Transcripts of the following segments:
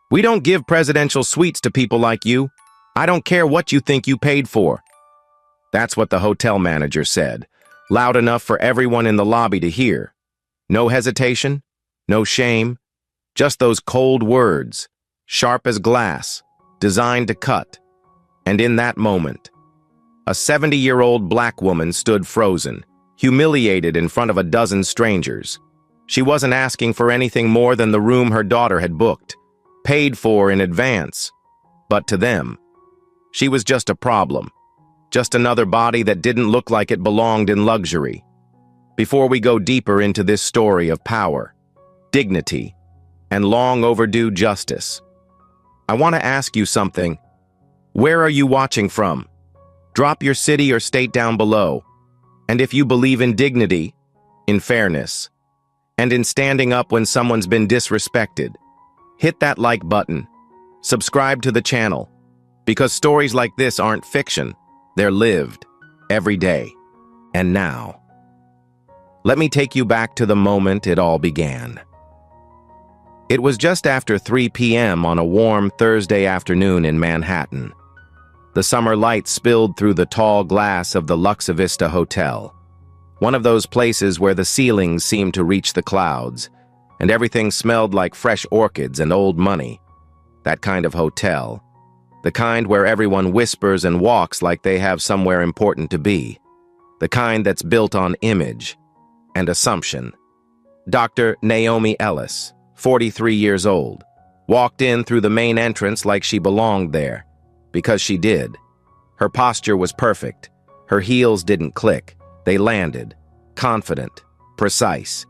We don't give presidential suites to people like you. I don't care what you think you paid for." That's what the hotel manager said, loud enough for everyone in the lobby to hear. No hesitation, no shame, just those cold words, sharp as glass, designed to cut. And in that moment, a 70-year-old black woman stood frozen, humiliated in front of a dozen strangers. She wasn't asking for anything more than the room her daughter had booked, paid for in advance. But to them, she was just a problem, just another body that didn't look like it belonged in luxury. Before we go deeper into this story of power, dignity, and long overdue justice, I want to ask you something. Where are you watching from? Drop your city or state down below. And if you believe in dignity, in fairness, and in standing up when someone's been disrespected, hit that like button. Subscribe to the channel, because stories like this aren't fiction. They're lived, every day. And now, let me take you back to the moment it all began. It was just after 3 p.m. on a warm Thursday afternoon in Manhattan. The summer light spilled through the tall glass of the Luxa Vista Hotel, one of those places where the ceilings seemed to reach the clouds, and everything smelled like fresh orchids and old money. That kind of hotel, the kind where everyone whispers and walks like they have somewhere important to be, the kind that's built on image and assumption. Dr. Naomi Ellis, 43 years old, walked in through the main entrance like she belonged there, because she did. Her posture was perfect. Her heels didn't click. They landed, confident, precise.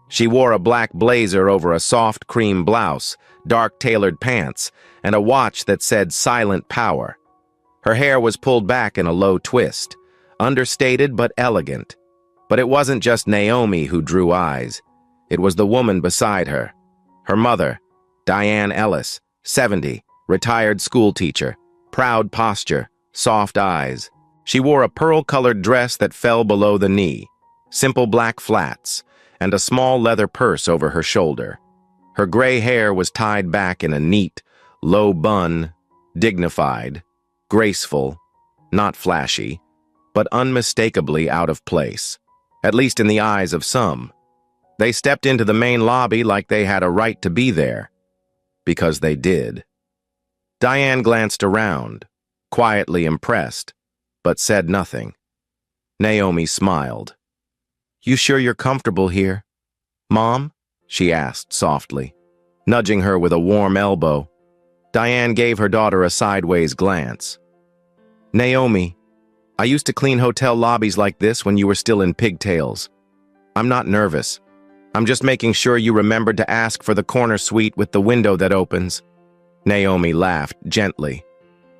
She wore a black blazer over a soft cream blouse, dark tailored pants, and a watch that said Silent Power. Her hair was pulled back in a low twist, understated but elegant. But it wasn't just Naomi who drew eyes. It was the woman beside her. Her mother, Diane Ellis, 70, retired schoolteacher, proud posture, soft eyes. She wore a pearl-colored dress that fell below the knee, simple black flats, and a small leather purse over her shoulder. Her gray hair was tied back in a neat, low bun, dignified, graceful, not flashy, but unmistakably out of place, at least in the eyes of some. They stepped into the main lobby like they had a right to be there, because they did. Diane glanced around, quietly impressed, but said nothing. Naomi smiled. "You sure you're comfortable here, Mom?" she asked softly, nudging her with a warm elbow. Diane gave her daughter a sideways glance. "Naomi, I used to clean hotel lobbies like this when you were still in pigtails. I'm not nervous. I'm just making sure you remembered to ask for the corner suite with the window that opens." Naomi laughed gently.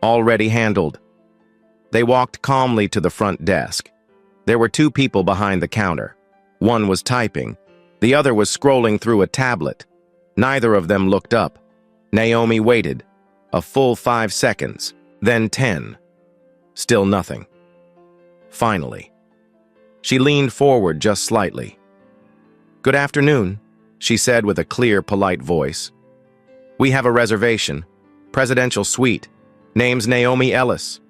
"Already handled." They walked calmly to the front desk. There were 2 people behind the counter. One was typing. The other was scrolling through a tablet. Neither of them looked up. Naomi waited. A full 5 seconds, then 10. Still nothing. Finally, she leaned forward just slightly. "Good afternoon," she said with a clear, polite voice. "We have a reservation. Presidential suite. Name's Naomi Ellis."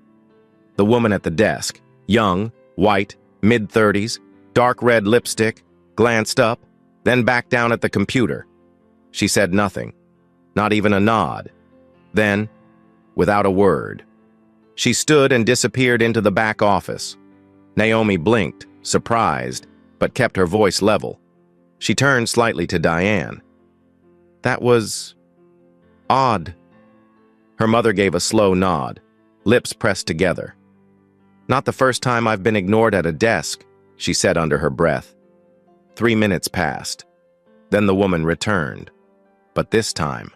The woman at the desk, young, white, mid-30s, dark red lipstick, glanced up, then back down at the computer. She said nothing, not even a nod. Then, without a word, she stood and disappeared into the back office. Naomi blinked, surprised, but kept her voice level. She turned slightly to Diane. "That was odd." Her mother gave a slow nod, lips pressed together. "Not the first time I've been ignored at a desk," she said under her breath. 3 minutes passed. Then the woman returned. But this time,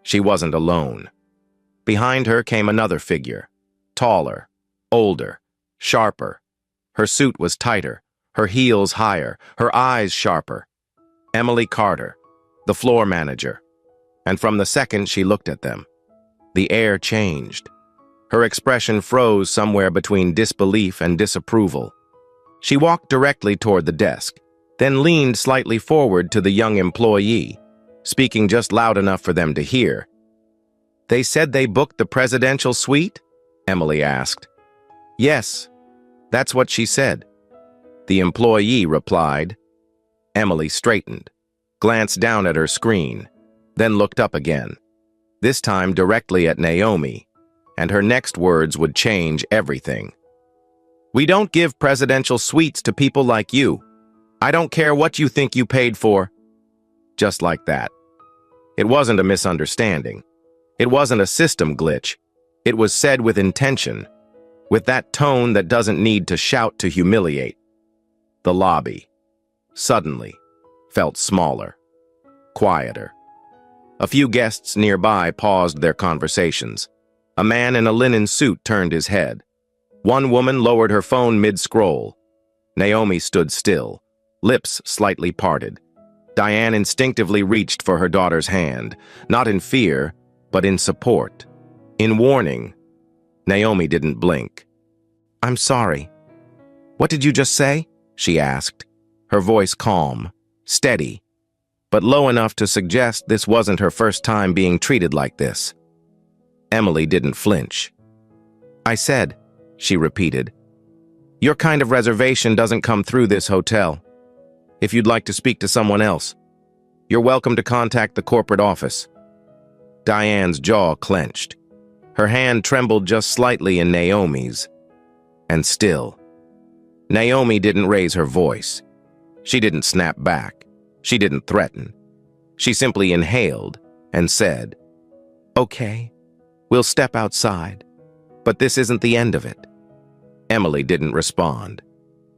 she wasn't alone. Behind her came another figure, taller, older, sharper. Her suit was tighter, her heels higher, her eyes sharper. Emily Carter, the floor manager. And from the second she looked at them, the air changed. Her expression froze somewhere between disbelief and disapproval. She walked directly toward the desk, then leaned slightly forward to the young employee, speaking just loud enough for them to hear. They said they booked the presidential suite? Emily asked. Yes, that's what she said. The employee replied. Emily straightened, glanced down at her screen, then looked up again, this time directly at Naomi, and her next words would change everything. We don't give presidential suites to people like you. I don't care what you think you paid for. Just like that. It wasn't a misunderstanding. It wasn't a system glitch. It was said with intention, with that tone that doesn't need to shout to humiliate. The lobby, suddenly, felt smaller, quieter. A few guests nearby paused their conversations. A man in a linen suit turned his head. One woman lowered her phone mid-scroll. Naomi stood still, lips slightly parted. Diane instinctively reached for her daughter's hand, not in fear, but in support, in warning. Naomi didn't blink. I'm sorry. What did you just say? She asked, her voice calm, steady, but low enough to suggest this wasn't her first time being treated like this. Emily didn't flinch. I said, she repeated, your kind of reservation doesn't come through this hotel. If you'd like to speak to someone else, you're welcome to contact the corporate office. Diane's jaw clenched. Her hand trembled just slightly in Naomi's. And still, Naomi didn't raise her voice. She didn't snap back. She didn't threaten. She simply inhaled and said, Okay, we'll step outside, but this isn't the end of it. Emily didn't respond.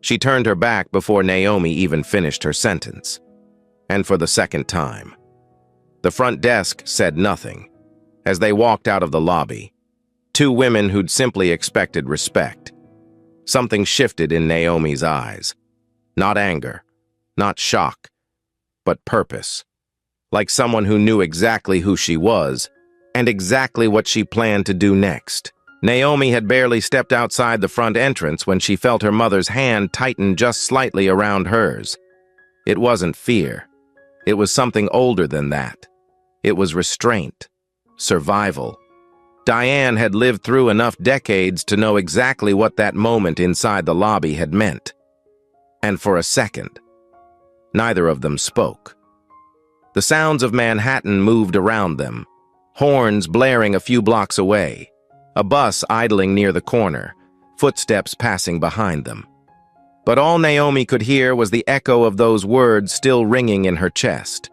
She turned her back before Naomi even finished her sentence. And for the second time, the front desk said nothing. As they walked out of the lobby, two women who'd simply expected respect. Something shifted in Naomi's eyes. Not anger, not shock, but purpose. Like someone who knew exactly who she was and exactly what she planned to do next. Naomi had barely stepped outside the front entrance when she felt her mother's hand tighten just slightly around hers. It wasn't fear. It was something older than that. It was restraint, survival. Diane had lived through enough decades to know exactly what that moment inside the lobby had meant. And for a second, neither of them spoke. The sounds of Manhattan moved around them, horns blaring a few blocks away. A bus idling near the corner, footsteps passing behind them. But all Naomi could hear was the echo of those words still ringing in her chest.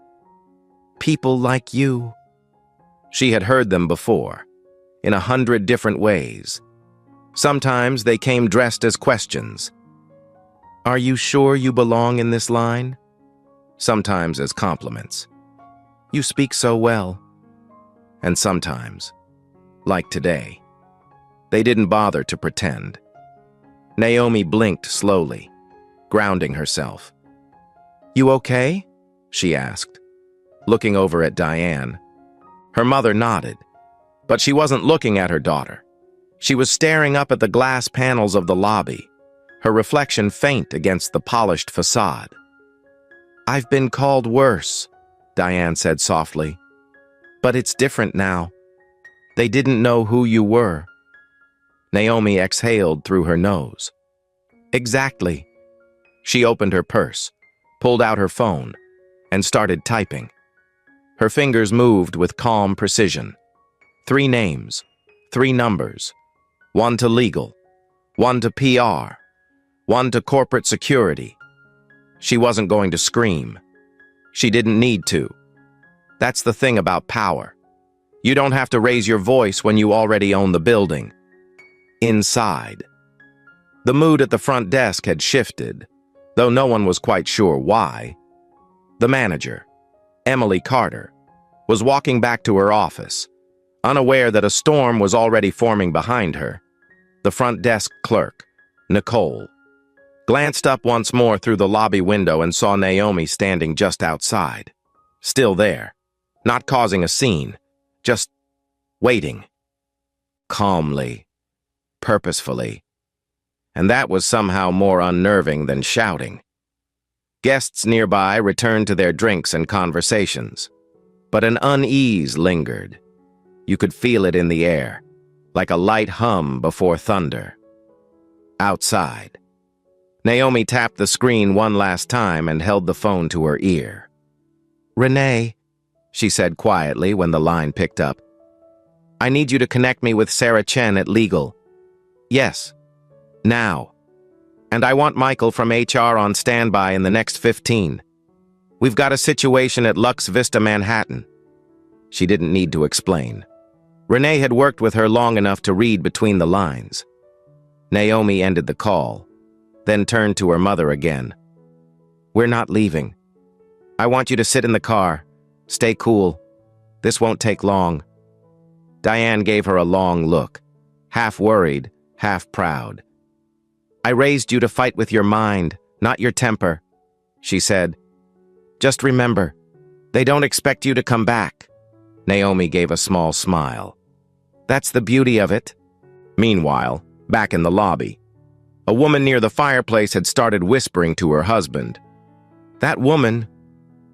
People like you. She had heard them before, in 100 different ways. Sometimes they came dressed as questions. Are you sure you belong in this line? Sometimes as compliments. You speak so well. And sometimes, like today, they didn't bother to pretend. Naomi blinked slowly, grounding herself. You okay? She asked, looking over at Diane. Her mother nodded, but she wasn't looking at her daughter. She was staring up at the glass panels of the lobby, her reflection faint against the polished facade. I've been called worse, Diane said softly. But it's different now. They didn't know who you were. Naomi exhaled through her nose. Exactly. She opened her purse, pulled out her phone, and started typing. Her fingers moved with calm precision. 3 names, 3 numbers. 1 to legal, 1 to PR, 1 to corporate security. She wasn't going to scream. She didn't need to. That's the thing about power. You don't have to raise your voice when you already own the building. Inside. The mood at the front desk had shifted, though no one was quite sure why. The manager, Emily Carter, was walking back to her office, unaware that a storm was already forming behind her. The front desk clerk, Nicole, glanced up once more through the lobby window and saw Naomi standing just outside. Still there, not causing a scene, just waiting. Calmly. Purposefully, and that was somehow more unnerving than shouting. Guests nearby returned to their drinks and conversations, but an unease lingered. You could feel it in the air, like a light hum before thunder. Outside. Naomi tapped the screen one last time and held the phone to her ear. "Renee," she said quietly when the line picked up. "I need you to connect me with Sarah Chen at Legal." "Yes. Now. And I want Michael from HR on standby in the next 15. We've got a situation at Lux Vista, Manhattan." She didn't need to explain. Renee had worked with her long enough to read between the lines. Naomi ended the call, then turned to her mother again. "We're not leaving. I want you to sit in the car. Stay cool. This won't take long." Diane gave her a long look, half worried, half proud. "I raised you to fight with your mind, not your temper," she said. "Just remember, they don't expect you to come back." Naomi gave a small smile. "That's the beauty of it." Meanwhile, back in the lobby, a woman near the fireplace had started whispering to her husband. "That woman,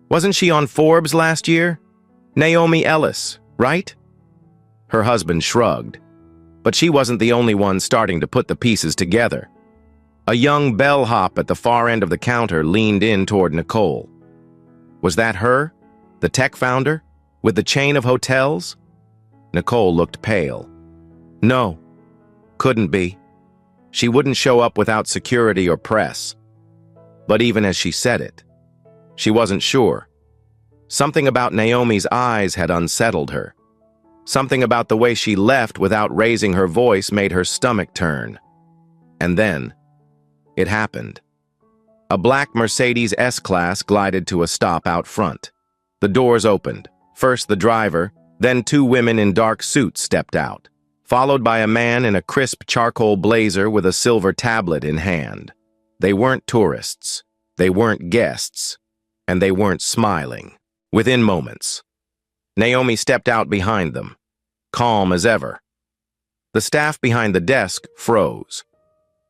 wasn't she on Forbes last year? Naomi Ellis, right?" Her husband shrugged, but she wasn't the only one starting to put the pieces together. A young bellhop at the far end of the counter leaned in toward Nicole. Was that her, the tech founder, with the chain of hotels? Nicole looked pale. No, couldn't be. She wouldn't show up without security or press. But even as she said it, she wasn't sure. Something about Naomi's eyes had unsettled her. Something about the way she left without raising her voice made her stomach turn. And then, it happened. A black Mercedes S-Class glided to a stop out front. The doors opened. First the driver, then two women in dark suits stepped out, followed by a man in a crisp charcoal blazer with a silver tablet in hand. They weren't tourists, they weren't guests, and they weren't smiling. Within moments, Naomi stepped out behind them, calm as ever. The staff behind the desk froze.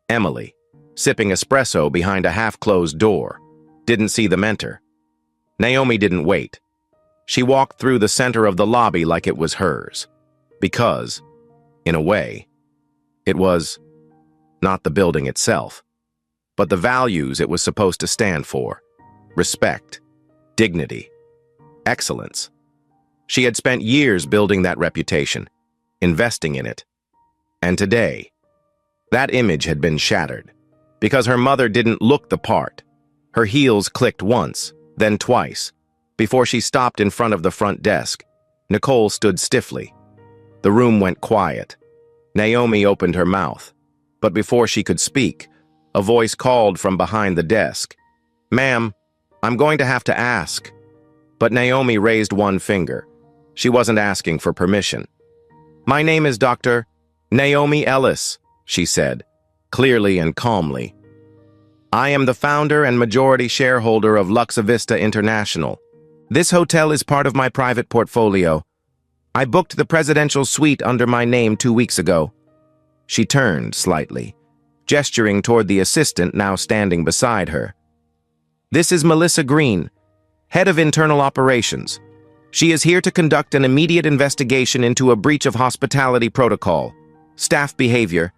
Emily, sipping espresso behind a half-closed door, didn't see them enter. Naomi didn't wait. She walked through the center of the lobby like it was hers. Because, in a way, it was not the building itself, but the values it was supposed to stand for. Respect, dignity, excellence. She had spent years building that reputation, investing in it. And today, that image had been shattered. Because her mother didn't look the part. Her heels clicked once, then twice. Before she stopped in front of the front desk, Nicole stood stiffly. The room went quiet. Naomi opened her mouth. But before she could speak, a voice called from behind the desk. "Ma'am, I'm going to have to ask." But Naomi raised one finger. She wasn't asking for permission. "My name is Dr. Naomi Ellis," she said, clearly and calmly. "I am the founder and majority shareholder of Lux Vista International. This hotel is part of my private portfolio. I booked the presidential suite under my name 2 weeks ago." She turned slightly, gesturing toward the assistant now standing beside her. "This is Melissa Green, head of internal operations. She is here to conduct an immediate investigation into a breach of hospitality protocol, staff behavior,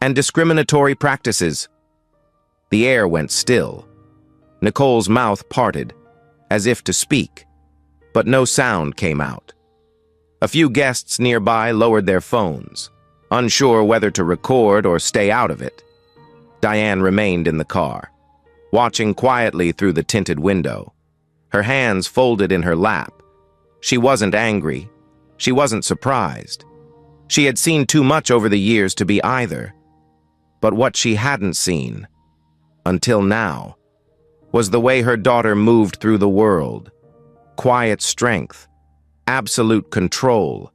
and discriminatory practices." The air went still. Nicole's mouth parted, as if to speak, but no sound came out. A few guests nearby lowered their phones, unsure whether to record or stay out of it. Diane remained in the car, watching quietly through the tinted window, her hands folded in her lap. She wasn't angry. She wasn't surprised. She had seen too much over the years to be either. But what she hadn't seen, until now, was the way her daughter moved through the world. Quiet strength, absolute control,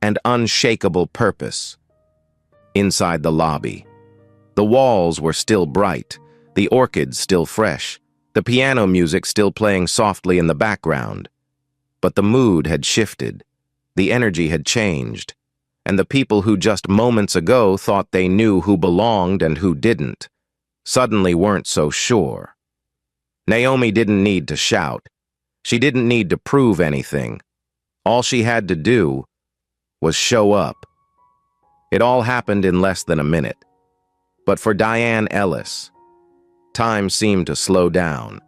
and unshakable purpose. Inside the lobby, the walls were still bright, the orchids still fresh, the piano music still playing softly in the background. But the mood had shifted, the energy had changed, and the people who just moments ago thought they knew who belonged and who didn't, suddenly weren't so sure. Naomi didn't need to shout. She didn't need to prove anything. All she had to do was show up. It all happened in less than a minute. But for Diane Ellis, time seemed to slow down.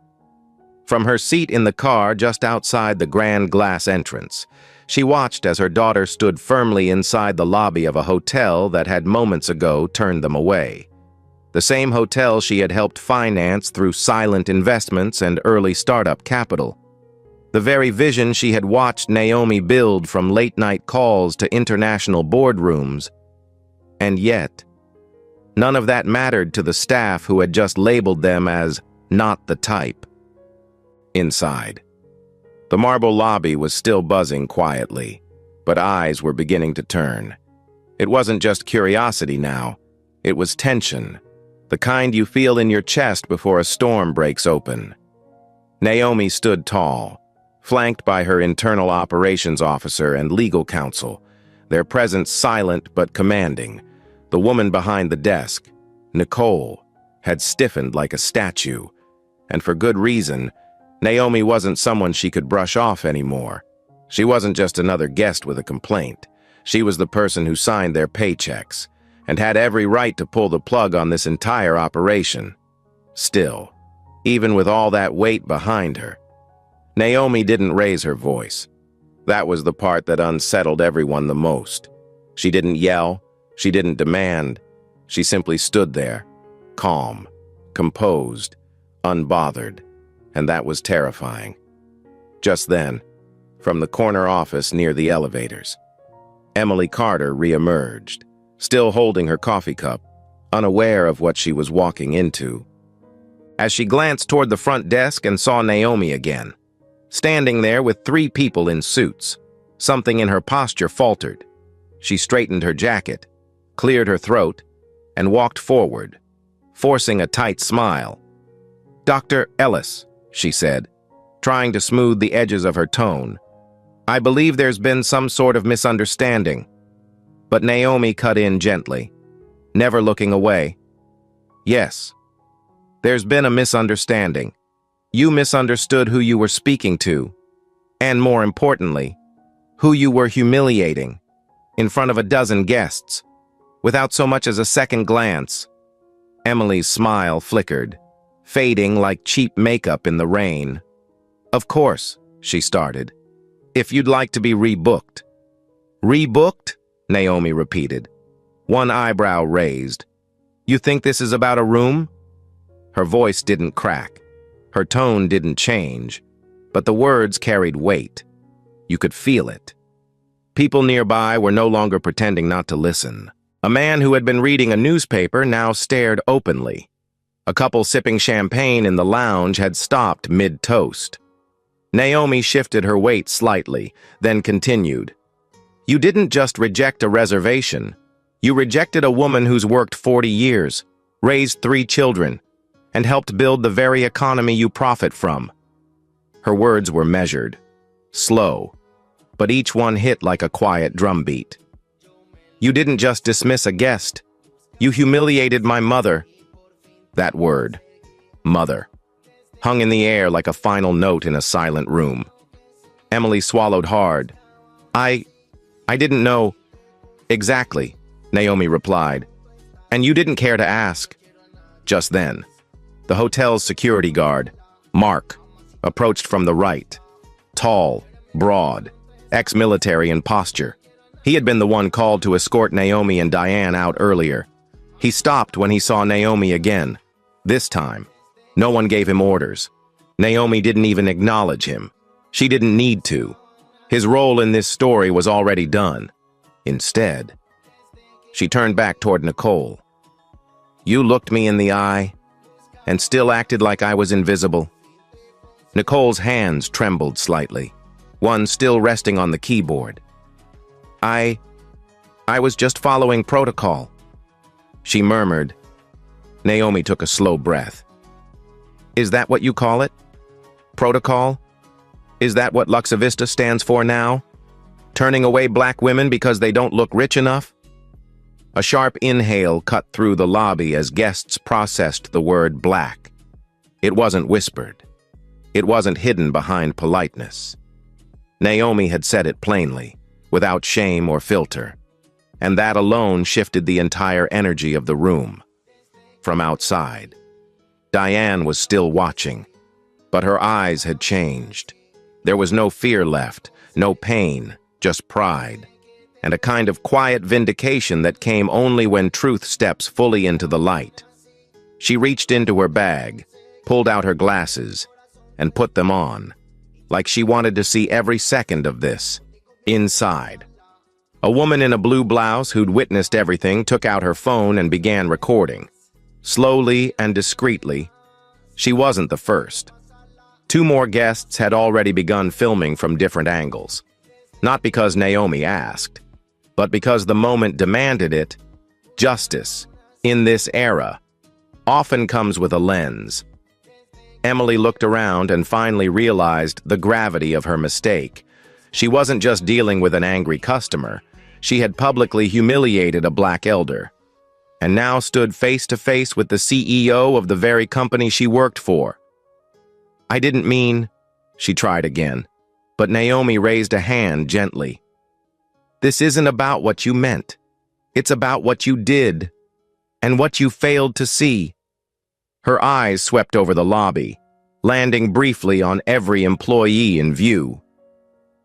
From her seat in the car just outside the grand glass entrance, she watched as her daughter stood firmly inside the lobby of a hotel that had moments ago turned them away. The same hotel she had helped finance through silent investments and early startup capital. The very vision she had watched Naomi build from late-night calls to international boardrooms. And yet, none of that mattered to the staff who had just labeled them as not the type. Inside, the marble lobby was still buzzing quietly, but eyes were beginning to turn. It wasn't just curiosity now, it was tension, the kind you feel in your chest before a storm breaks open. Naomi stood tall, flanked by her internal operations officer and legal counsel, their presence silent but commanding. The woman behind the desk, Nicole, had stiffened like a statue, and for good reason. Naomi wasn't someone she could brush off anymore. She wasn't just another guest with a complaint. She was the person who signed their paychecks and had every right to pull the plug on this entire operation. Still, even with all that weight behind her, Naomi didn't raise her voice. That was the part that unsettled everyone the most. She didn't yell, she didn't demand. She simply stood there, calm, composed, unbothered. And that was terrifying. Just then, from the corner office near the elevators, Emily Carter reemerged, still holding her coffee cup, unaware of what she was walking into. As she glanced toward the front desk and saw Naomi again, standing there with 3 people in suits, something in her posture faltered. She straightened her jacket, cleared her throat, and walked forward, forcing a tight smile. "Dr. Ellis," she said, trying to smooth the edges of her tone. "I believe there's been some sort of misunderstanding." But Naomi cut in gently, never looking away. "Yes, there's been a misunderstanding. You misunderstood who you were speaking to, and more importantly, who you were humiliating, in front of a dozen guests, without so much as a second glance." Emily's smile flickered, fading like cheap makeup in the rain. "Of course," she started. "If you'd like to be rebooked." "Rebooked?" Naomi repeated, one eyebrow raised. "You think this is about a room?" Her voice didn't crack. Her tone didn't change, but the words carried weight. You could feel it. People nearby were no longer pretending not to listen. A man who had been reading a newspaper now stared openly. A couple sipping champagne in the lounge had stopped mid-toast. Naomi shifted her weight slightly, then continued. "You didn't just reject a reservation. You rejected a woman who's worked 40 years, raised 3 children, and helped build the very economy you profit from." Her words were measured, slow, but each one hit like a quiet drumbeat. "You didn't just dismiss a guest. You humiliated my mother." That word, mother, hung in the air like a final note in a silent room. Emily swallowed hard. I didn't know." "Exactly," Naomi replied. "And you didn't care to ask." Just then, the hotel's security guard, Mark, approached from the right. Tall, broad, ex-military in posture. He had been the one called to escort Naomi and Diane out earlier. He stopped when he saw Naomi again. This time, no one gave him orders. Naomi didn't even acknowledge him. She didn't need to. His role in this story was already done. Instead, she turned back toward Nicole. "You looked me in the eye and still acted like I was invisible." Nicole's hands trembled slightly, one still resting on the keyboard. I was just following protocol," she murmured. Naomi took a slow breath. "Is that what you call it? Protocol? Is that what Luxa Vista stands for now? Turning away black women because they don't look rich enough?" A sharp inhale cut through the lobby as guests processed the word black. It wasn't whispered. It wasn't hidden behind politeness. Naomi had said it plainly. without shame or filter. And that alone shifted the entire energy of the room. From outside, Diane was still watching, but her eyes had changed. There was no fear left, no pain, just pride, and a kind of quiet vindication that came only when truth steps fully into the light. She reached into her bag, pulled out her glasses, and put them on, like she wanted to see every second of this. Inside, a woman in a blue blouse who'd witnessed everything took out her phone and began recording. Slowly and discreetly. She wasn't the first. 2 more guests had already begun filming from different angles. Not because Naomi asked, but because the moment demanded it. Justice, in this era, often comes with a lens. Emily looked around and finally realized the gravity of her mistake. She wasn't just dealing with an angry customer. She had publicly humiliated a black elder, and now stood face to face with the CEO of the very company she worked for. "I didn't mean," she tried again, but Naomi raised a hand gently. "This isn't about what you meant. It's about what you did, and what you failed to see." Her eyes swept over the lobby, landing briefly on every employee in view.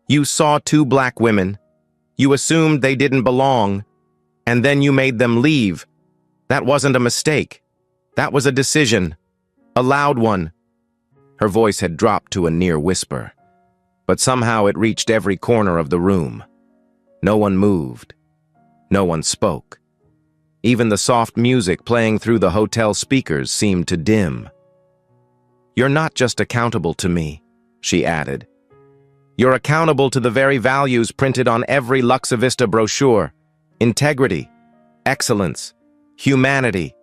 "You saw 2 black women. You assumed they didn't belong, and then you made them leave. That wasn't a mistake. That was a decision. A loud one." Her voice had dropped to a near whisper, but somehow it reached every corner of the room. No one moved. No one spoke. Even the soft music playing through the hotel speakers seemed to dim. "You're not just accountable to me," she added. "You're accountable to the very values printed on every Luxa Vista brochure: integrity, excellence, humanity."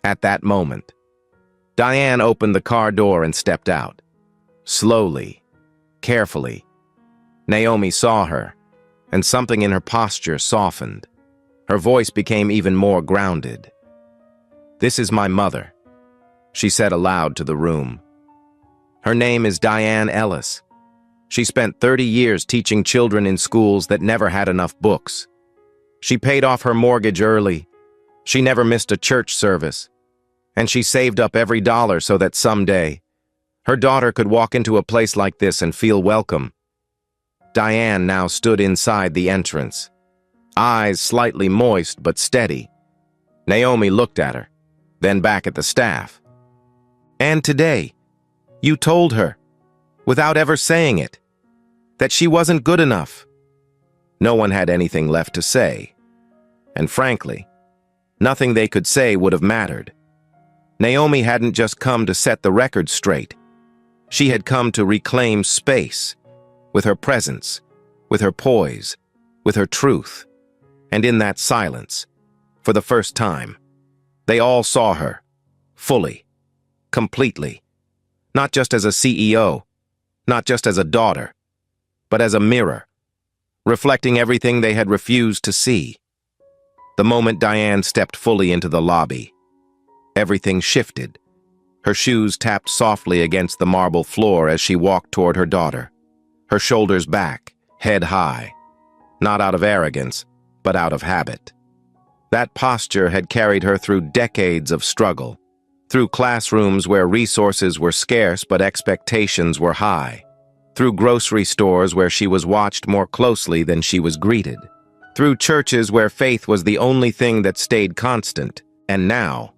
At that moment, Diane opened the car door and stepped out. Slowly, carefully. Naomi saw her, and something in her posture softened. Her voice became even more grounded. "This is my mother," she said aloud to the room. "Her name is Diane Ellis. She spent 30 years teaching children in schools that never had enough books. She paid off her mortgage early. She never missed a church service. And she saved up every dollar so that someday her daughter could walk into a place like this and feel welcome." Diane now stood inside the entrance, eyes slightly moist but steady. Naomi looked at her, then back at the staff. "And today, you told her, without ever saying it, that she wasn't good enough." No one had anything left to say, and frankly, nothing they could say would have mattered. Naomi hadn't just come to set the record straight. She had come to reclaim space, with her presence, with her poise, with her truth. And in that silence, for the first time, they all saw her, fully, completely, not just as a CEO, not just as a daughter, but as a mirror, reflecting everything they had refused to see. The moment Diane stepped fully into the lobby, everything shifted. Her shoes tapped softly against the marble floor as she walked toward her daughter, her shoulders back, head high, not out of arrogance, but out of habit. That posture had carried her through decades of struggle, through classrooms where resources were scarce but expectations were high, through grocery stores where she was watched more closely than she was greeted, through churches where faith was the only thing that stayed constant. And now,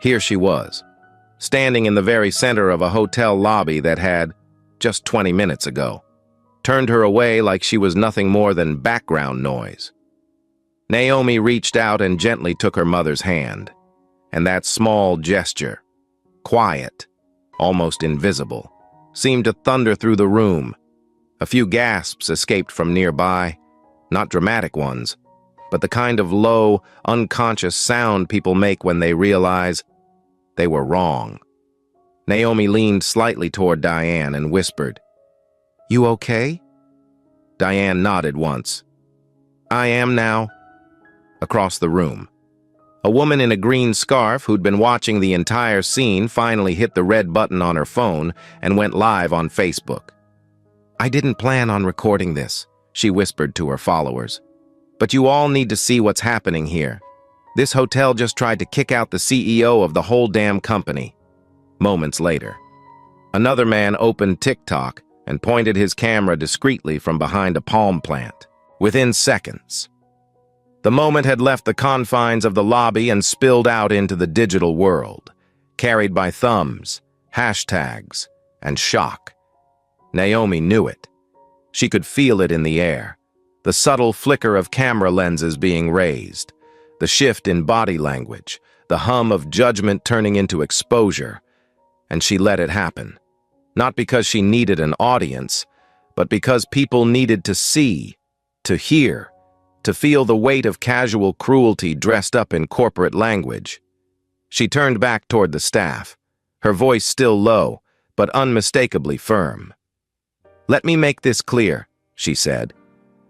here she was, standing in the very center of a hotel lobby that had, just 20 minutes ago, turned her away like she was nothing more than background noise. Naomi reached out and gently took her mother's hand, and that small gesture, quiet, almost invisible, seemed to thunder through the room. A few gasps escaped from nearby, not dramatic ones, but the kind of low, unconscious sound people make when they realize they were wrong. Naomi leaned slightly toward Diane and whispered, "You okay?" Diane nodded once. "I am now." Across the room, a woman in a green scarf who'd been watching the entire scene finally hit the red button on her phone and went live on Facebook. "I didn't plan on recording this," she whispered to her followers. "But you all need to see what's happening here. This hotel just tried to kick out the CEO of the whole damn company." Moments later, another man opened TikTok and pointed his camera discreetly from behind a palm plant. Within seconds, the moment had left the confines of the lobby and spilled out into the digital world, carried by thumbs, hashtags, and shock. Naomi knew it. She could feel it in the air, the subtle flicker of camera lenses being raised, the shift in body language, the hum of judgment turning into exposure, and she let it happen. Not because she needed an audience, but because people needed to see, to hear, to feel the weight of casual cruelty dressed up in corporate language. She turned back toward the staff, her voice still low, but unmistakably firm. "Let me make this clear," she said,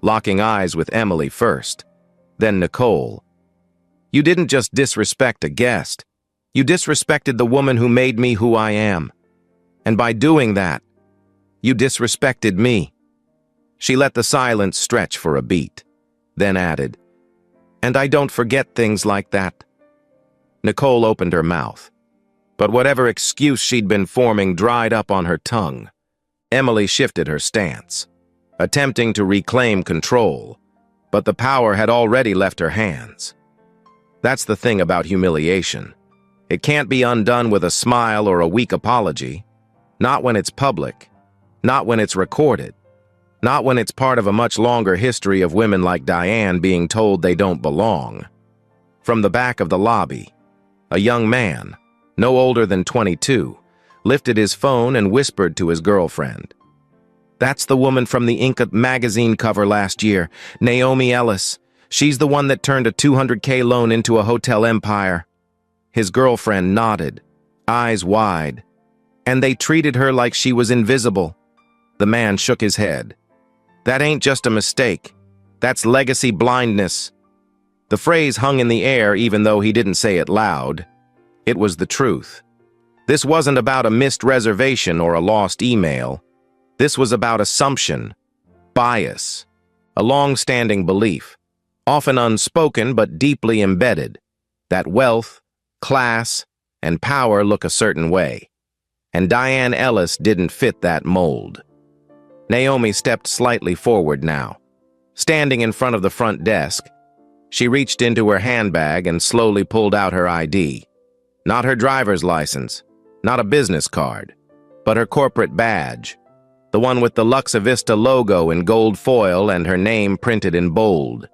locking eyes with Emily first, then Nicole. "You didn't just disrespect a guest. You disrespected the woman who made me who I am. And by doing that, you disrespected me." She let the silence stretch for a beat, then added, "And I don't forget things like that." Nicole opened her mouth, but whatever excuse she'd been forming dried up on her tongue. Emily shifted her stance, attempting to reclaim control, but the power had already left her hands. That's the thing about humiliation. It can't be undone with a smile or a weak apology. Not when it's public, not when it's recorded, not when it's part of a much longer history of women like Diane being told they don't belong. From the back of the lobby, a young man, no older than 22, lifted his phone and whispered to his girlfriend. "That's the woman from the Inc. magazine cover last year, Naomi Ellis. She's the one that turned a $200K loan into a hotel empire." His girlfriend nodded, eyes wide. "And they treated her like she was invisible." The man shook his head. "That ain't just a mistake. That's legacy blindness." The phrase hung in the air even though he didn't say it loud. It was the truth. This wasn't about a missed reservation or a lost email. This was about assumption, bias, a long-standing belief, often unspoken but deeply embedded, that wealth, class, and power look a certain way. And Diane Ellis didn't fit that mold. Naomi stepped slightly forward now. Standing in front of the front desk, she reached into her handbag and slowly pulled out her ID. Not her driver's license, not a business card, but her corporate badge, the one with the Luxa Vista logo in gold foil and her name printed in bold.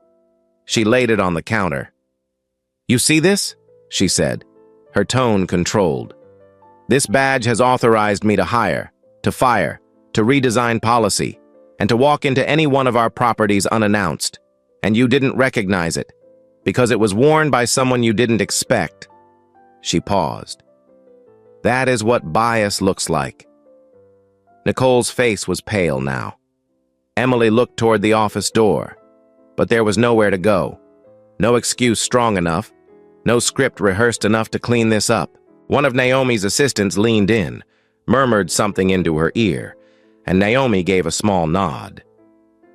She laid it on the counter. "You see this?" she said, her tone controlled. "This badge has authorized me to hire, to fire, to redesign policy, and to walk into any one of our properties unannounced. And you didn't recognize it, because it was worn by someone you didn't expect." She paused. "That is what bias looks like." Nicole's face was pale now. Emily looked toward the office door, but there was nowhere to go. No excuse strong enough, no script rehearsed enough to clean this up. One of Naomi's assistants leaned in, murmured something into her ear, and Naomi gave a small nod.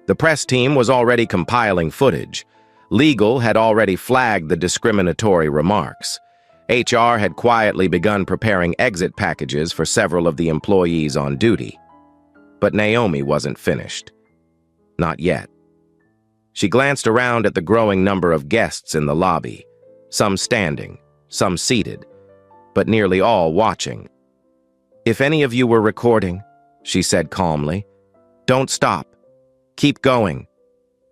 The press team was already compiling footage. Legal had already flagged the discriminatory remarks. HR had quietly begun preparing exit packages for several of the employees on duty. But Naomi wasn't finished. Not yet. She glanced around at the growing number of guests in the lobby, some standing, some seated, but nearly all watching. "If any of you were recording," she said calmly, "don't stop. Keep going.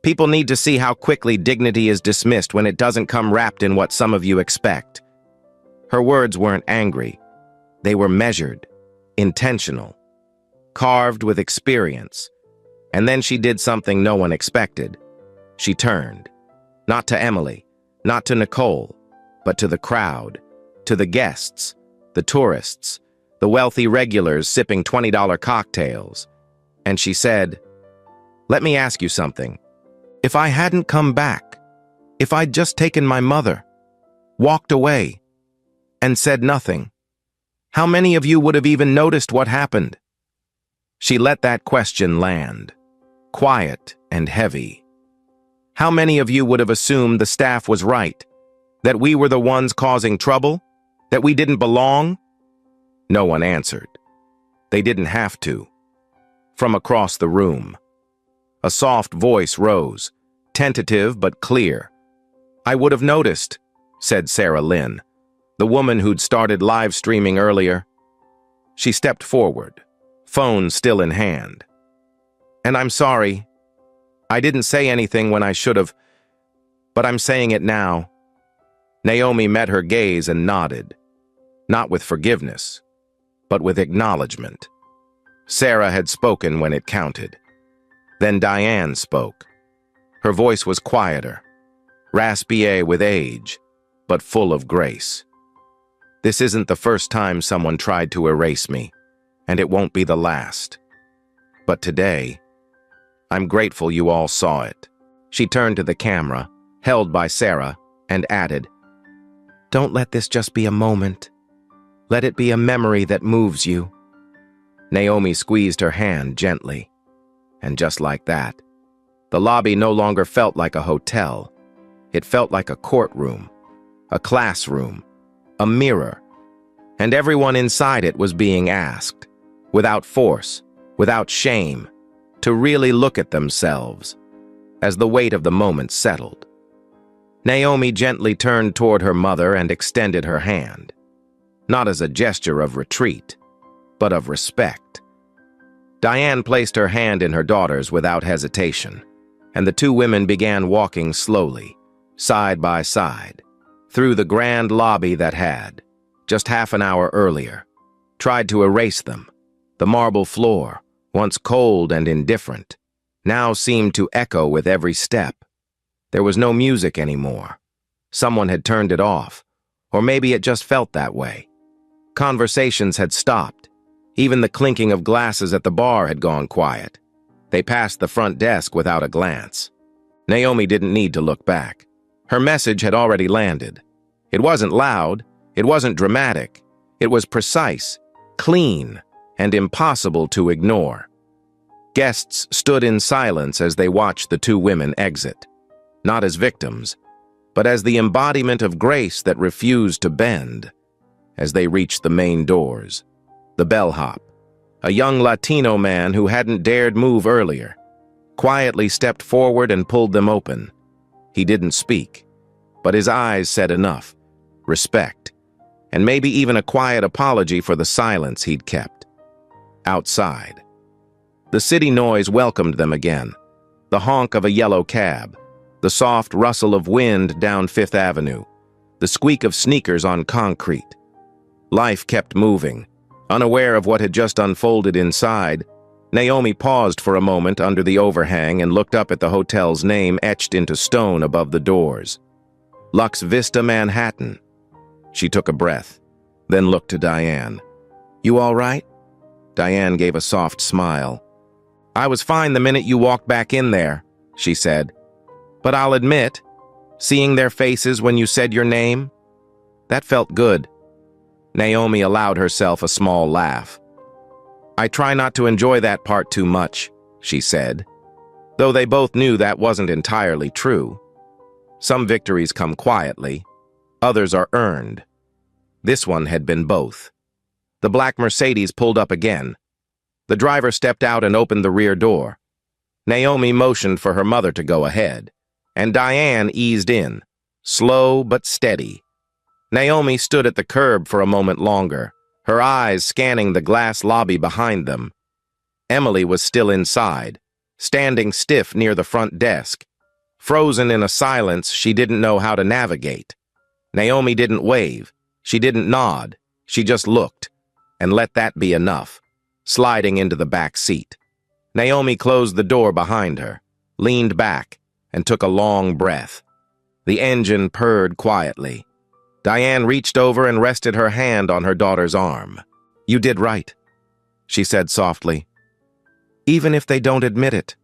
People need to see how quickly dignity is dismissed when it doesn't come wrapped in what some of you expect." Her words weren't angry. They were measured, intentional, carved with experience. And then she did something no one expected. She turned, not to Emily, not to Nicole, but to the crowd, to the guests, the tourists, the wealthy regulars sipping $20 cocktails. And she said, "Let me ask you something. If I hadn't come back, if I'd just taken my mother, walked away, and said nothing, how many of you would have even noticed what happened?" She let that question land, quiet and heavy. How many of you would have assumed the staff was right? That we were the ones causing trouble? That we didn't belong? No one answered. They didn't have to. From across the room, a soft voice rose, tentative but clear. "I would have noticed," said Sarah Lynn, the woman who'd started live streaming earlier. She stepped forward, phone still in hand. "And I'm sorry. I didn't say anything when I should have, but I'm saying it now." Naomi met her gaze and nodded, not with forgiveness, but with acknowledgement. Sarah had spoken when it counted. Then Diane spoke. Her voice was quieter, raspier with age, but full of grace. "This isn't the first time someone tried to erase me, and it won't be the last. But today, I'm grateful you all saw it." She turned to the camera, held by Sarah, and added, "Don't let this just be a moment. Let it be a memory that moves you." Naomi squeezed her hand gently, and just like that, the lobby no longer felt like a hotel. It felt like a courtroom, a classroom, a mirror, and everyone inside it was being asked, without force, without shame, to really look at themselves, as the weight of the moment settled. Naomi gently turned toward her mother and extended her hand, not as a gesture of retreat, but of respect. Diane placed her hand in her daughter's without hesitation, and the two women began walking slowly, side by side, through the grand lobby that had, just half an hour earlier, tried to erase them. The marble floor, once cold and indifferent, now seemed to echo with every step. There was no music anymore. Someone had turned it off, or maybe it just felt that way. Conversations had stopped. Even the clinking of glasses at the bar had gone quiet. They passed the front desk without a glance. Naomi didn't need to look back. Her message had already landed. It wasn't loud, it wasn't dramatic. It was precise, clean, and impossible to ignore. Guests stood in silence as they watched the two women exit, not as victims, but as the embodiment of grace that refused to bend. As they reached the main doors, the bellhop, a young Latino man who hadn't dared move earlier, quietly stepped forward and pulled them open. He didn't speak, but his eyes said enough: respect, and maybe even a quiet apology for the silence he'd kept. Outside, the city noise welcomed them again, the honk of a yellow cab, the soft rustle of wind down Fifth Avenue, the squeak of sneakers on concrete. Life kept moving. Unaware of what had just unfolded inside, Naomi paused for a moment under the overhang and looked up at the hotel's name etched into stone above the doors. Lux Vista, Manhattan. She took a breath, then looked to Diane. "You all right?" Diane gave a soft smile. "I was fine the minute you walked back in there," she said. "But I'll admit, seeing their faces when you said your name, that felt good." Naomi allowed herself a small laugh. "I try not to enjoy that part too much," she said, though they both knew that wasn't entirely true. Some victories come quietly, others are earned. This one had been both. The black Mercedes pulled up again. The driver stepped out and opened the rear door. Naomi motioned for her mother to go ahead, and Diane eased in, slow but steady. Naomi stood at the curb for a moment longer, her eyes scanning the glass lobby behind them. Emily was still inside, standing stiff near the front desk, frozen in a silence she didn't know how to navigate. Naomi didn't wave, she didn't nod, she just looked, and let that be enough, sliding into the back seat. Naomi closed the door behind her, leaned back, and took a long breath. The engine purred quietly. Diane reached over and rested her hand on her daughter's arm. "You did right," she said softly. "Even if they don't admit it."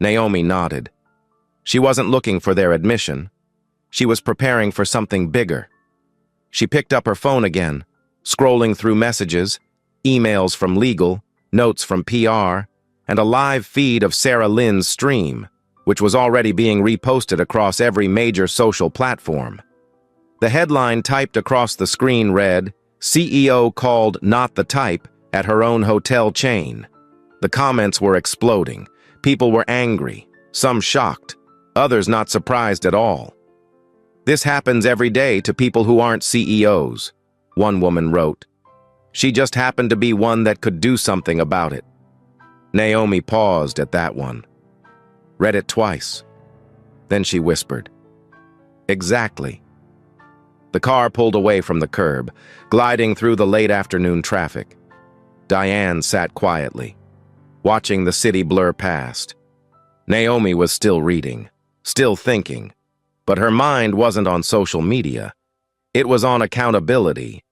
Naomi nodded. She wasn't looking for their admission. She was preparing for something bigger. She picked up her phone again, scrolling through messages, emails from legal, notes from PR, and a live feed of Sarah Lynn's stream, which was already being reposted across every major social platform. The headline typed across the screen read, "CEO called not the type at her own hotel chain." The comments were exploding. People were angry, some shocked, others not surprised at all. "This happens every day to people who aren't CEOs," one woman wrote. "She just happened to be one that could do something about it." Naomi paused at that one, read it twice. Then she whispered, "Exactly." The car pulled away from the curb, gliding through the late afternoon traffic. Diane sat quietly, watching the city blur past. Naomi was still reading, still thinking, but her mind wasn't on social media. It was on accountability.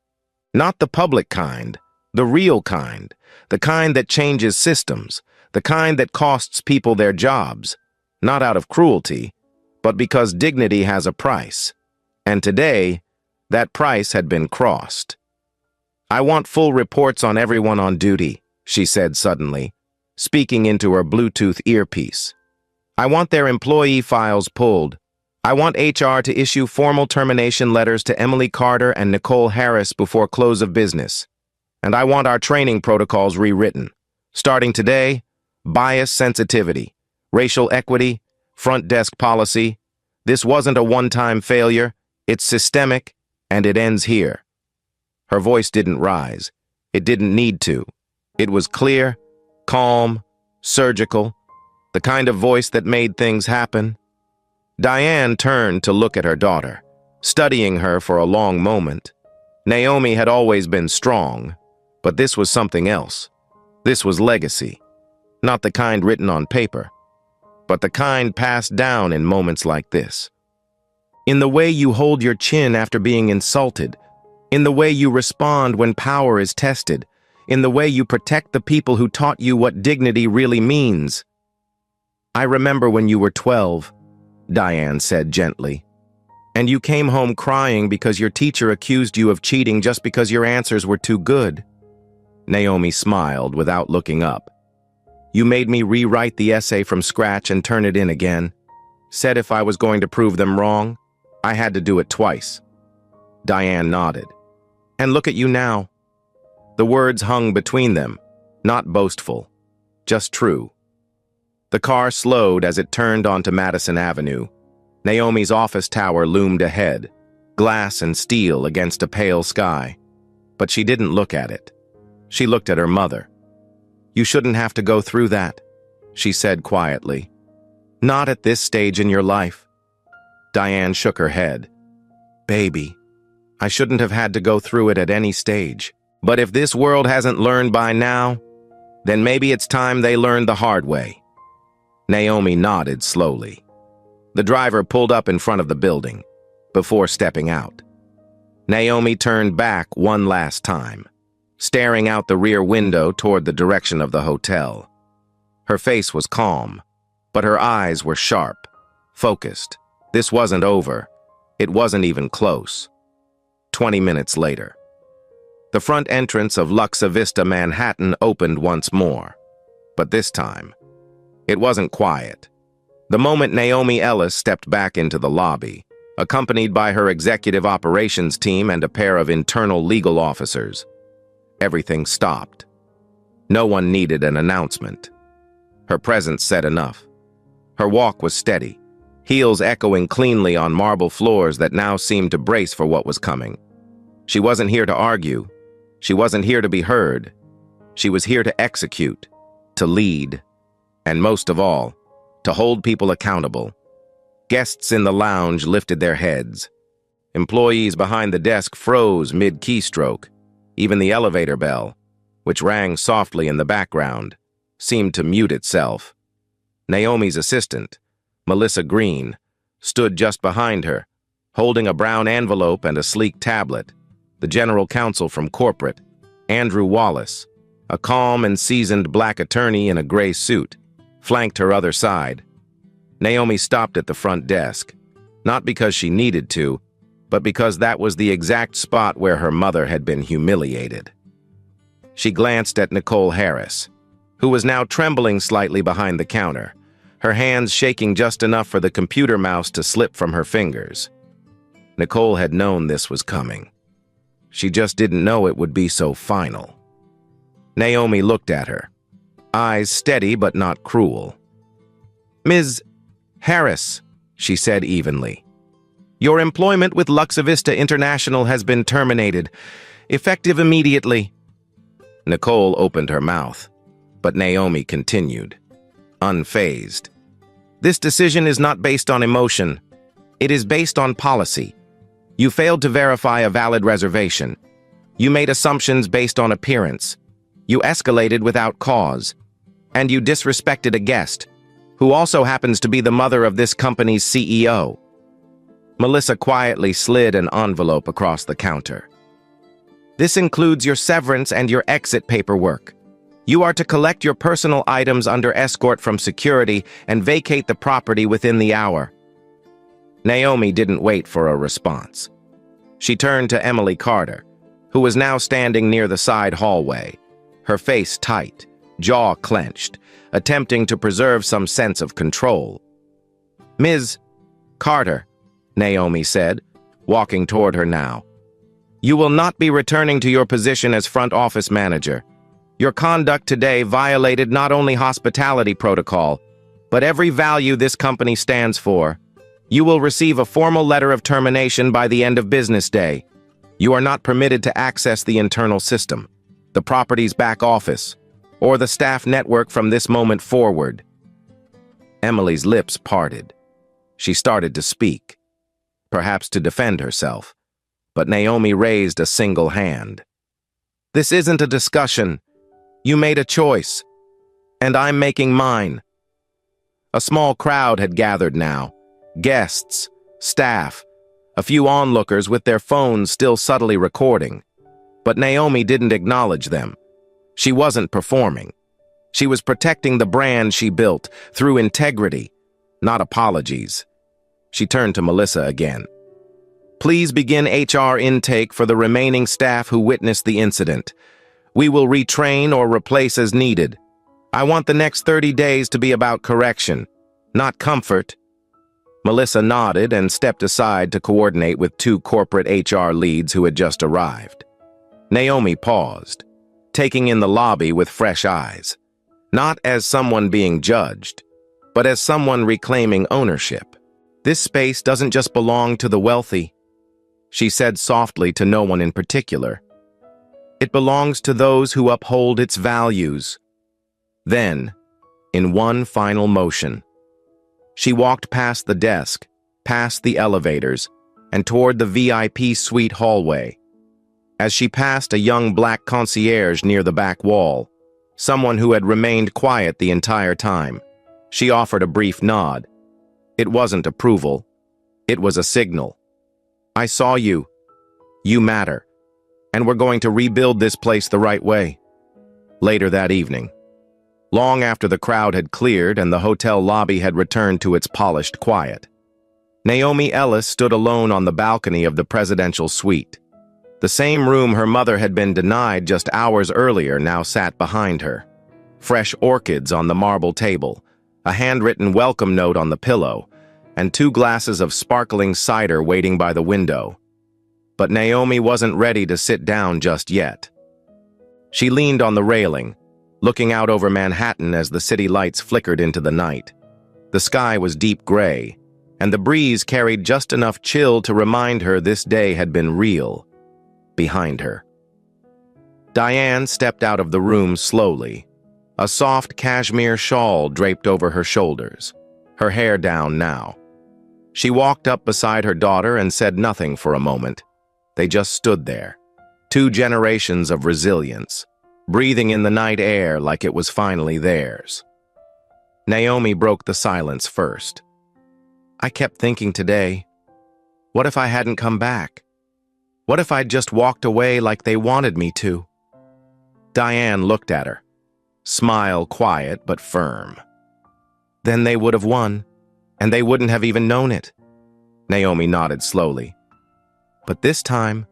Not the public kind, the real kind, the kind that changes systems, the kind that costs people their jobs, not out of cruelty, but because dignity has a price. And today, that price had been crossed. "I want full reports on everyone on duty," she said suddenly, speaking into her Bluetooth earpiece. "I want their employee files pulled. I want HR to issue formal termination letters to Emily Carter and Nicole Harris before close of business. And I want our training protocols rewritten. Starting today, bias sensitivity, racial equity, front desk policy. This wasn't a one-time failure. It's systemic, and it ends here." Her voice didn't rise. It didn't need to. It was clear, calm, surgical, the kind of voice that made things happen. Diane turned to look at her daughter, studying her for a long moment. Naomi had always been strong, but this was something else. This was legacy. Not the kind written on paper, but the kind passed down in moments like this. In the way you hold your chin after being insulted, in the way you respond when power is tested, in the way you protect the people who taught you what dignity really means. "I remember when you were 12, Diane said gently, "and you came home crying because your teacher accused you of cheating just because your answers were too good." Naomi smiled without looking up. "You made me rewrite the essay from scratch and turn it in again. Said if I was going to prove them wrong, I had to do it twice." Diane nodded. "And look at you now." The words hung between them, not boastful, just true. The car slowed as it turned onto Madison Avenue. Naomi's office tower loomed ahead, glass and steel against a pale sky. But she didn't look at it. She looked at her mother. "You shouldn't have to go through that," she said quietly. "Not at this stage in your life." Diane shook her head. "Baby, I shouldn't have had to go through it at any stage. But if this world hasn't learned by now, then maybe it's time they learned the hard way." Naomi nodded slowly. The driver pulled up in front of the building, before stepping out. Naomi turned back one last time, staring out the rear window toward the direction of the hotel. Her face was calm, but her eyes were sharp, focused. This wasn't over. It wasn't even close. 20 minutes later. The front entrance of Luxa Vista Manhattan opened once more. But this time, it wasn't quiet. The moment Naomi Ellis stepped back into the lobby, accompanied by her executive operations team and a pair of internal legal officers, everything stopped. No one needed an announcement. Her presence said enough. Her walk was steady, heels echoing cleanly on marble floors that now seemed to brace for what was coming. She wasn't here to argue. She wasn't here to be heard. She was here to execute, to lead, and most of all, to hold people accountable. Guests in the lounge lifted their heads. Employees behind the desk froze mid-keystroke. Even the elevator bell, which rang softly in the background, seemed to mute itself. Naomi's assistant, Melissa Green, stood just behind her, holding a brown envelope and a sleek tablet. The general counsel from corporate, Andrew Wallace, a calm and seasoned black attorney in a gray suit, flanked her other side. Naomi stopped at the front desk, not because she needed to, but because that was the exact spot where her mother had been humiliated. She glanced at Nicole Harris, who was now trembling slightly behind the counter, her hands shaking just enough for the computer mouse to slip from her fingers. Nicole had known this was coming. She just didn't know it would be so final. Naomi looked at her, eyes steady but not cruel. "Ms. Harris," she said evenly, "your employment with Luxavista International has been terminated, effective immediately." Nicole opened her mouth, but Naomi continued, unfazed. "This decision is not based on emotion. It is based on policy. You failed to verify a valid reservation. You made assumptions based on appearance. You escalated without cause. And you disrespected a guest, who also happens to be the mother of this company's CEO." Melissa quietly slid an envelope across the counter. "This includes your severance and your exit paperwork. You are to collect your personal items under escort from security and vacate the property within the hour." Naomi didn't wait for a response. She turned to Emily Carter, who was now standing near the side hallway, her face tight, jaw clenched, attempting to preserve some sense of control. "Ms. Carter," Naomi said, walking toward her now, "you will not be returning to your position as front office manager. Your conduct today violated not only hospitality protocol, but every value this company stands for. You will receive a formal letter of termination by the end of business day. You are not permitted to access the internal system, the property's back office, or the staff network from this moment forward." Emily's lips parted. She started to speak, perhaps to defend herself, but Naomi raised a single hand. "This isn't a discussion. You made a choice, and I'm making mine." A small crowd had gathered now. Guests, staff, a few onlookers with their phones still subtly recording. But Naomi didn't acknowledge them. She wasn't performing. She was protecting the brand she built through integrity, not apologies. She turned to Melissa again. "Please begin HR intake for the remaining staff who witnessed the incident. We will retrain or replace as needed. I want the next 30 days to be about correction, not comfort." Melissa nodded and stepped aside to coordinate with two corporate HR leads who had just arrived. Naomi paused, taking in the lobby with fresh eyes, not as someone being judged, but as someone reclaiming ownership. "This space doesn't just belong to the wealthy," she said softly to no one in particular. "It belongs to those who uphold its values." Then, in one final motion, she walked past the desk, past the elevators, and toward the VIP suite hallway. As she passed a young black concierge near the back wall, someone who had remained quiet the entire time, she offered a brief nod. It wasn't approval. It was a signal. "I saw you. You matter. And we're going to rebuild this place the right way." Later that evening, long after the crowd had cleared and the hotel lobby had returned to its polished quiet, Naomi Ellis stood alone on the balcony of the presidential suite. The same room her mother had been denied just hours earlier now sat behind her. Fresh orchids on the marble table, a handwritten welcome note on the pillow, and 2 glasses of sparkling cider waiting by the window. But Naomi wasn't ready to sit down just yet. She leaned on the railing, looking out over Manhattan as the city lights flickered into the night. The sky was deep gray, and the breeze carried just enough chill to remind her this day had been real. Behind her, Diane stepped out of the room slowly, a soft cashmere shawl draped over her shoulders, her hair down now. She walked up beside her daughter and said nothing for a moment. They just stood there, 2 generations of resilience, breathing in the night air like it was finally theirs. Naomi broke the silence first. "I kept thinking today, what if I hadn't come back? What if I'd just walked away like they wanted me to?" Diane looked at her, smile quiet but firm. "Then they would have won, and they wouldn't have even known it." Naomi nodded slowly. "But this time,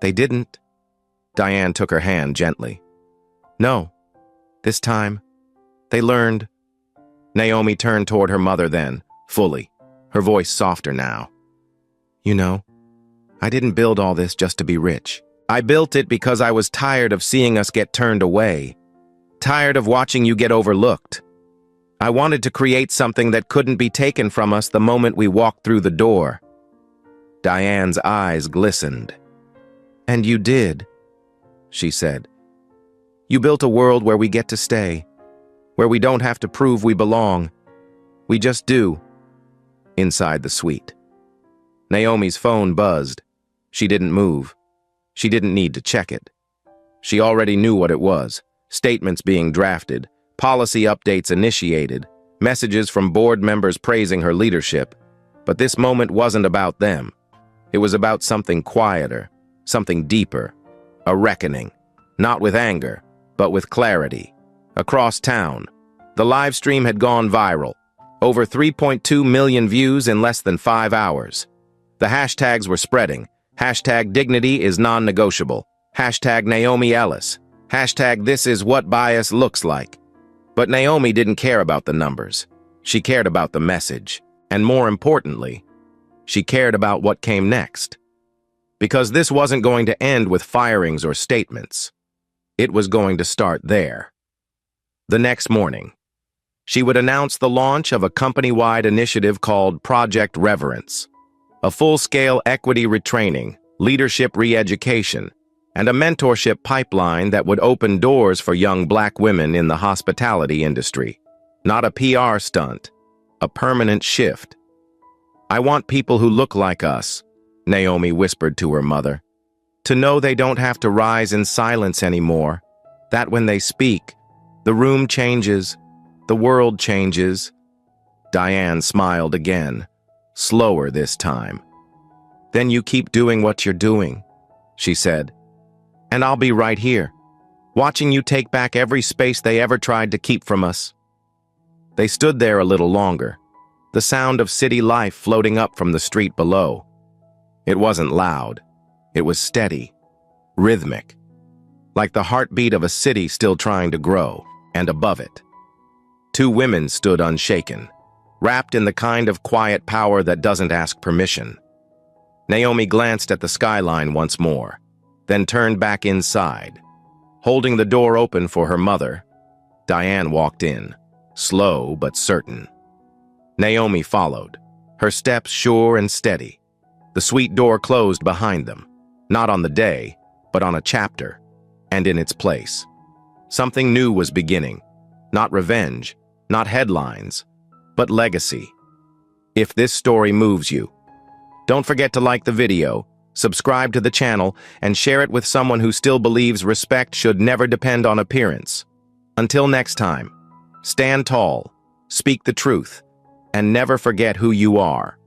they didn't." Diane took her hand gently. "No, this time, They learned. Naomi turned toward her mother then, fully, her voice softer now. You know, I didn't build all this just to be rich. I built it because I was tired of seeing us get turned away, tired of watching you get overlooked. I wanted to create something that couldn't be taken from us the moment we walked through the door. Diane's eyes glistened. And you did, she said. You built a world where we get to stay, where we don't have to prove we belong. We just do. Inside the suite. Naomi's phone buzzed. She didn't move. She didn't need to check it. She already knew what it was. Statements being drafted, policy updates initiated, messages from board members praising her leadership. But this moment wasn't about them. It was about something quieter, something deeper, a reckoning, not with anger, but with clarity. Across town, the live stream had gone viral. Over 3.2 million views in less than 5 hours. The hashtags were spreading. Hashtag dignity is non-negotiable. Hashtag Naomi Ellis. Hashtag this is what bias looks like. But Naomi didn't care about the numbers. She cared about the message. And more importantly, she cared about what came next. Because this wasn't going to end with firings or statements. It was going to start there. The next morning, she would announce the launch of a company-wide initiative called Project Reverence, a full-scale equity retraining, leadership re-education, and a mentorship pipeline that would open doors for young Black women in the hospitality industry. Not a PR stunt, a permanent shift. I want people who look like us, Naomi whispered to her mother, to know they don't have to rise in silence anymore, that when they speak, the room changes, the world changes. Diane smiled again, slower this time. Then you keep doing what you're doing, she said. And I'll be right here, watching you take back every space they ever tried to keep from us. They stood there a little longer, the sound of city life floating up from the street below. It wasn't loud. It was steady, rhythmic, like the heartbeat of a city still trying to grow, and above it, 2 women stood unshaken, wrapped in the kind of quiet power that doesn't ask permission. Naomi glanced at the skyline once more, then turned back inside. Holding the door open for her mother, Diane walked in, slow but certain. Naomi followed, her steps sure and steady. The suite door closed behind them, not on the day, but on a chapter, and in its place. Something new was beginning, not revenge, not headlines, but legacy. If this story moves you, don't forget to like the video, subscribe to the channel, and share it with someone who still believes respect should never depend on appearance. Until next time, stand tall, speak the truth, and never forget who you are.